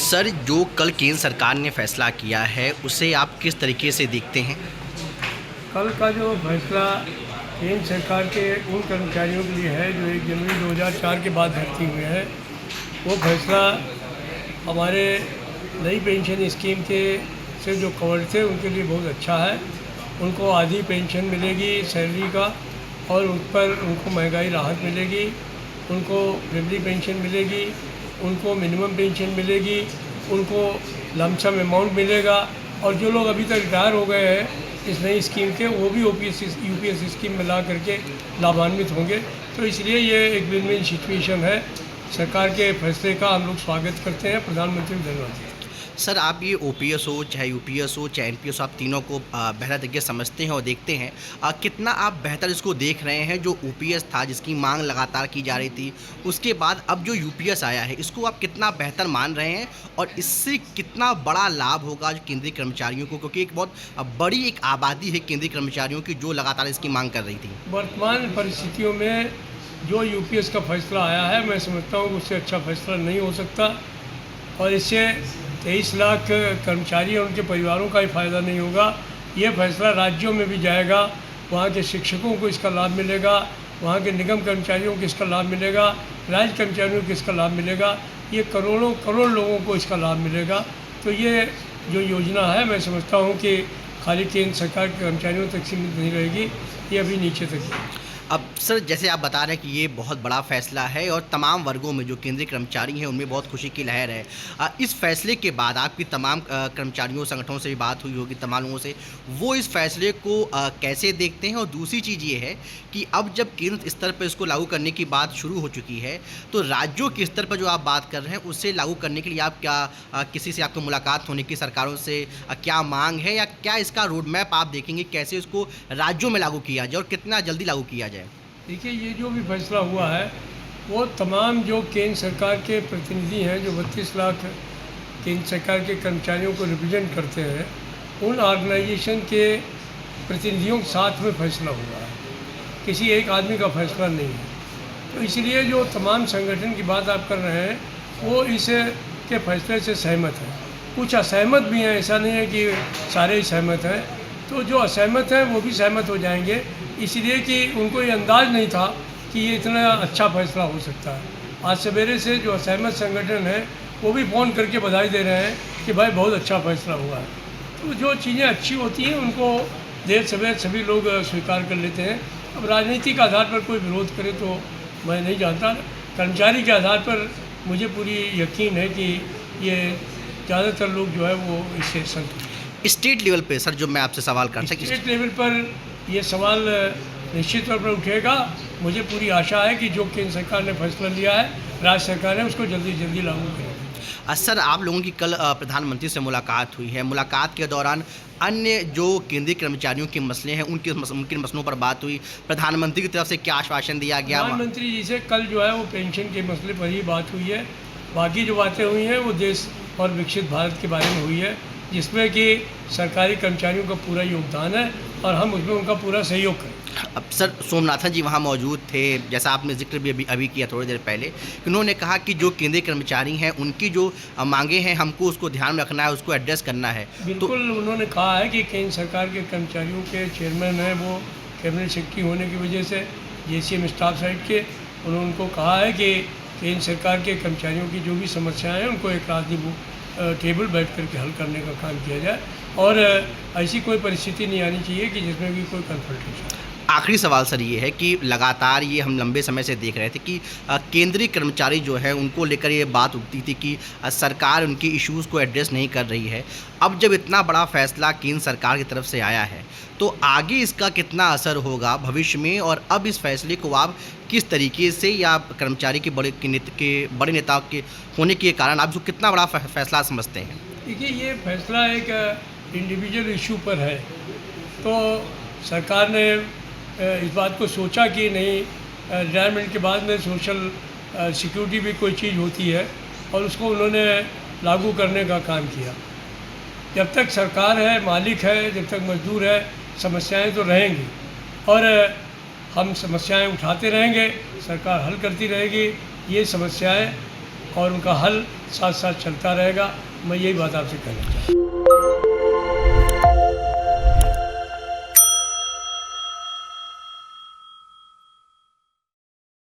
Sir, जो कल केंद्र सरकार ने फैसला किया है उसे आप किस तरीके से देखते हैं? कल का जो फैसला केंद्र सरकार के उन कर्मचारियों के लिए है जो 1 जनवरी 2004 के बाद भर्ती हुए हैं, वो फैसला हमारे नई पेंशन स्कीम के से जो कवर थे उनके लिए बहुत अच्छा है। उनको आधी पेंशन मिलेगी सैलरी का, और उन पर उनको महंगाई राहत मिलेगी, उनको फैमिली पेंशन मिलेगी, उनको मिनिमम पेंशन मिलेगी, उनको लमसम अमाउंट मिलेगा। और जो लोग अभी तक रिटायर हो गए हैं इस नई स्कीम के, वो भी ओपीएस यूपीएस स्कीम में ला करके लाभान्वित होंगे। तो इसलिए ये एक विन विन सिचुएशन है। सरकार के फैसले का हम लोग स्वागत करते हैं। प्रधानमंत्री को धन्यवाद देते हैं। सर, आप ये ओपीएस हो, चाहे यूपीएस हो, चाहे एनपीएस हो, आप तीनों को बेहतर तरीके से समझते हैं और देखते हैं। कितना आप बेहतर इसको देख रहे हैं? जो ओपीएस था जिसकी मांग लगातार की जा रही थी, उसके बाद अब जो यूपीएस आया है इसको आप कितना बेहतर मान रहे हैं और इससे कितना बड़ा लाभ होगा जो केंद्रीय कर्मचारियों को, क्योंकि एक बहुत बड़ी एक आबादी है केंद्रीय कर्मचारियों की जो लगातार इसकी मांग कर रही थी। वर्तमान परिस्थितियों में जो यूपीएस का फैसला आया है, मैं समझता हूँ उससे अच्छा फैसला नहीं हो सकता, और इससे 23 लाख कर्मचारी और उनके परिवारों का ही फ़ायदा नहीं होगा। ये फैसला राज्यों में भी जाएगा, वहाँ के शिक्षकों को इसका लाभ मिलेगा, वहाँ के निगम कर्मचारियों को इसका लाभ मिलेगा, राज्य कर्मचारियों को इसका लाभ मिलेगा। ये करोड़ों करोड़ लोगों को इसका लाभ मिलेगा। तो ये जो योजना है, मैं समझता हूँ कि खाली केंद्र सरकार के कर्मचारियों तक सीमित नहीं रहेगी, ये अभी नीचे तक है। अब सर, जैसे आप बता रहे हैं कि ये बहुत बड़ा फैसला है और तमाम वर्गों में जो केंद्रीय कर्मचारी हैं उनमें बहुत खुशी की लहर है। इस फैसले के बाद आपकी तमाम कर्मचारियों संगठनों से भी बात हुई होगी, तमाम लोगों से, वो इस फैसले को कैसे देखते हैं? और दूसरी चीज़ ये है कि अब जब केंद्र स्तर पर इसको लागू करने की बात शुरू हो चुकी है, तो राज्यों के स्तर पर जो आप बात कर रहे हैं उससे लागू करने के लिए आप क्या किसी से आपको मुलाकात होने की सरकारों से क्या मांग है, या क्या इसका रोड मैप आप देखेंगे कैसे इसको राज्यों में लागू किया जाए और कितना जल्दी लागू किया जाए? देखिए, ये जो भी फैसला हुआ है वो तमाम जो केंद्र सरकार के प्रतिनिधि हैं, जो 32 लाख केंद्र सरकार के कर्मचारियों को रिप्रेजेंट करते हैं, उन ऑर्गेनाइजेशन के प्रतिनिधियों के साथ में फैसला हुआ है, किसी एक आदमी का फैसला नहीं है। तो इसलिए जो तमाम संगठन की बात आप कर रहे हैं वो इस के फैसले से सहमत हैं। कुछ असहमत भी हैं, ऐसा नहीं है कि सारे ही सहमत हैं। तो जो असहमत हैं वो भी सहमत हो जाएंगे, इसलिए कि उनको ये अंदाज़ नहीं था कि ये इतना अच्छा फैसला हो सकता है। आज सवेरे से जो असहमत संगठन है वो भी फ़ोन करके बधाई दे रहे हैं कि भाई बहुत अच्छा फैसला हुआ है। तो जो चीज़ें अच्छी होती हैं उनको देर सवेर सभी लोग स्वीकार कर लेते हैं। अब राजनीतिक आधार पर कोई विरोध करे तो मैं नहीं जानता। कर्मचारी के आधार पर मुझे पूरी यकीन है कि ये ज़्यादातर लोग जो है वो इससे संतुष्ट। स्टेट लेवल पे सर, जो मैं आपसे सवाल कर सकता स्टेट लेवल पर ये सवाल निश्चित तौर पर उठेगा। मुझे पूरी आशा है कि जो केंद्र सरकार ने फैसला लिया है, राज्य सरकार ने उसको जल्दी जल्दी लागू करेगी। सर, आप लोगों की कल प्रधानमंत्री से मुलाकात हुई है। मुलाकात के दौरान अन्य जो केंद्रीय कर्मचारियों के मसले हैं उनके मसलों पर बात हुई। प्रधानमंत्री की तरफ से क्या आश्वासन दिया गया? प्रधानमंत्री जी से कल जो है वो पेंशन के मसले पर ही बात हुई है। बाकी जो बातें हुई हैं वो देश और विकसित भारत के बारे में हुई है, जिसमें कि सरकारी कर्मचारियों का पूरा योगदान है और हम उसमें उनका पूरा सहयोग करें। अब सर, सोमनाथन जी वहाँ मौजूद थे, जैसा आपने जिक्र भी अभी किया थोड़ी देर पहले, कि उन्होंने कहा कि जो केंद्रीय कर्मचारी हैं उनकी जो मांगे हैं हमको उसको ध्यान में रखना है, उसको एड्रेस करना है। बिल्कुल, उन्होंने कहा है कि केंद्र सरकार के कर्मचारियों के चेयरमैन हैं वो कैबिनेट सेक्रेटरी होने की वजह से जेसीएम स्टाफ साइड के, उन्होंने उनको कहा है कि केंद्र सरकार के कर्मचारियों की जो भी समस्याएं हैं उनको एक राजनीतिक टेबल बैठ करके हल करने का काम किया जाए, और ऐसी कोई परिस्थिति नहीं आनी चाहिए कि जिसमें भी कोई कन्फ्रंटेशन। आखिरी सवाल सर ये है कि लगातार ये हम लंबे समय से देख रहे थे कि केंद्रीय कर्मचारी जो है उनको लेकर ये बात उठती थी कि सरकार उनकी इश्यूज़ को एड्रेस नहीं कर रही है। अब जब इतना बड़ा फैसला केंद्र सरकार की तरफ से आया है तो आगे इसका कितना असर होगा भविष्य में, और अब इस फैसले को आप किस तरीके से, या कर्मचारी के बड़े नेता के होने के कारण आप जो कितना बड़ा फैसला समझते हैं? देखिए, ये फैसला एक इंडिविजुअल इशू पर है, तो सरकार ने इस बात को सोचा कि नहीं, रिटायरमेंट के बाद में सोशल सिक्योरिटी भी कोई चीज़ होती है, और उसको उन्होंने लागू करने का काम किया। जब तक सरकार है, मालिक है, जब तक मजदूर है, समस्याएं तो रहेंगी, और हम समस्याएं उठाते रहेंगे, सरकार हल करती रहेगी। ये समस्याएं और उनका हल साथ साथ चलता रहेगा। मैं यही बात आपसे कहना चाहता हूँ।